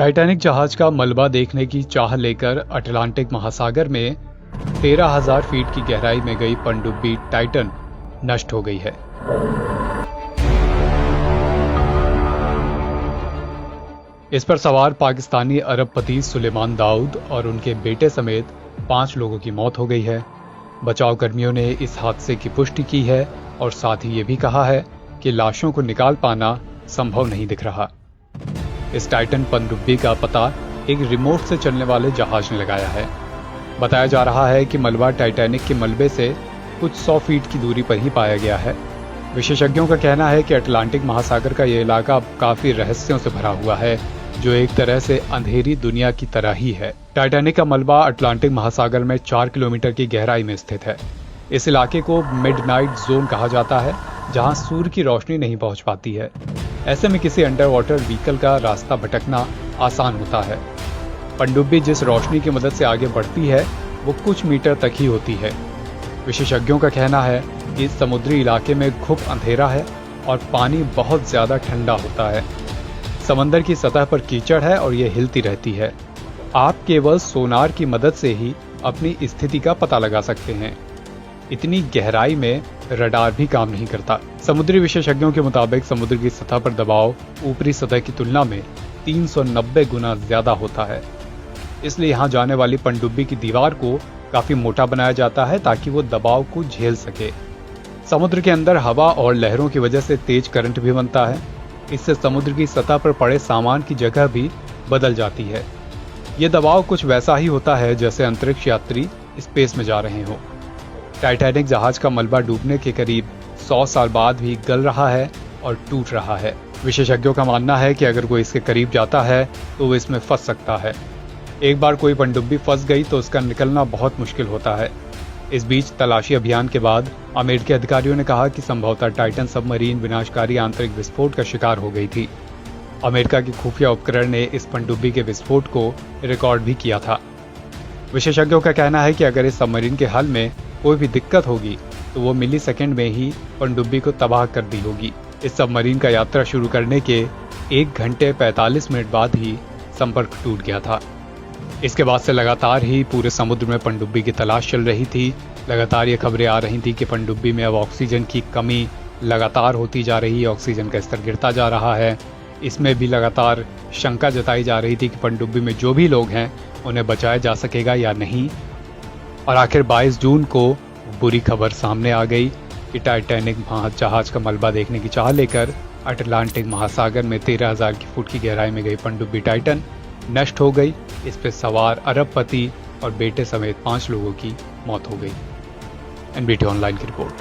Titanic जहाज का मलबा देखने की चाह लेकर अटलांटिक महासागर में 13,000 फीट की गहराई में गई पनडुब्बी टाइटन नष्ट हो गई है। इस पर सवार पाकिस्तानी अरबपति सुलेमान दाऊद और उनके बेटे समेत 5 लोगों की मौत हो गई है। बचाव कर्मियों ने इस हादसे की पुष्टि की है और साथ ही ये भी कहा है कि लाशों को निकाल पाना संभव नहीं दिख रहा। इस टाइटन पनडुब्बी का पता एक रिमोट से चलने वाले जहाज ने लगाया है। बताया जा रहा है कि मलबा टाइटैनिक के मलबे से कुछ 100 फीट की दूरी पर ही पाया गया है। विशेषज्ञों का कहना है कि अटलांटिक महासागर का ये इलाका काफी रहस्यों से भरा हुआ है, जो एक तरह से अंधेरी दुनिया की तरह ही है। टाइटैनिक का मलबा अटलांटिक महासागर में 4 किलोमीटर की गहराई में स्थित है। इस इलाके को मिडनाइट जोन कहा जाता है, जहां सूर्य की रोशनी नहीं पहुंच पाती है। ऐसे में किसी अंडर वाटर व्हीकल का रास्ता भटकना आसान होता है। पनडुब्बी जिस रोशनी की मदद से आगे बढ़ती है वो कुछ मीटर तक ही होती है। विशेषज्ञों का कहना है कि इस समुद्री इलाके में घुप अंधेरा है और पानी बहुत ज्यादा ठंडा होता है। समंदर की सतह पर कीचड़ है और ये हिलती रहती है। आप केवल सोनार की मदद से ही अपनी स्थिति का पता लगा सकते हैं। इतनी गहराई में रडार भी काम नहीं करता। समुद्री विशेषज्ञों के मुताबिक समुद्र की सतह पर दबाव ऊपरी सतह की तुलना में 390 गुना ज्यादा होता है। इसलिए यहाँ जाने वाली पनडुब्बी की दीवार को काफी मोटा बनाया जाता है ताकि वो दबाव को झेल सके। समुद्र के अंदर हवा और लहरों की वजह से तेज करंट भी बनता है। इससे समुद्र की सतह पर पड़े सामान की जगह भी बदल जाती है। ये दबाव कुछ वैसा ही होता है जैसे अंतरिक्ष यात्री स्पेस में जा रहे हो। टाइटैनिक जहाज का मलबा डूबने के करीब 100 साल बाद भी गल रहा है और टूट रहा है। विशेषज्ञों का मानना है कि अगर कोई इसके करीब जाता है तो वो इसमें फंस सकता है। एक बार कोई पनडुब्बी फंस गई तो उसका निकलना बहुत मुश्किल होता है। इस बीच तलाशी अभियान के बाद अमेरिकी अधिकारियों ने कहा कि संभवतः टाइटन सबमरीन विनाशकारी आंतरिक विस्फोट का शिकार हो गई थी। अमेरिका के खुफिया उपकरण ने इस पनडुब्बी के विस्फोट को रिकॉर्ड भी किया था। विशेषज्ञों का कहना है कि अगर इस सबमरीन के हल में कोई भी दिक्कत होगी तो वो मिली सेकेंड में ही पनडुब्बी को तबाह कर दी होगी। इस सबमरीन का यात्रा शुरू करने के 1 घंटे 45 मिनट बाद ही संपर्क टूट गया था। इसके बाद से लगातार ही पूरे समुद्र में पनडुब्बी की तलाश चल रही थी। लगातार ये खबरें आ रही थी कि पनडुब्बी में अब ऑक्सीजन की कमी लगातार होती जा रही है, ऑक्सीजन का स्तर गिरता जा रहा है। इसमें भी लगातार शंका जताई जा रही थी कि पनडुब्बी में जो भी लोग हैं उन्हें बचाया जा सकेगा या नहीं। और आखिर 22 जून को बुरी खबर सामने आ गई कि टाइटैनिक जहाज का मलबा देखने की चाह लेकर अटलांटिक महासागर में 13,000 फुट की गहराई में गई पनडुब्बी टाइटन नष्ट हो गई। इस पर सवार अरबपति और बेटे समेत 5 लोगों की मौत हो गई। NBT ऑनलाइन की रिपोर्ट।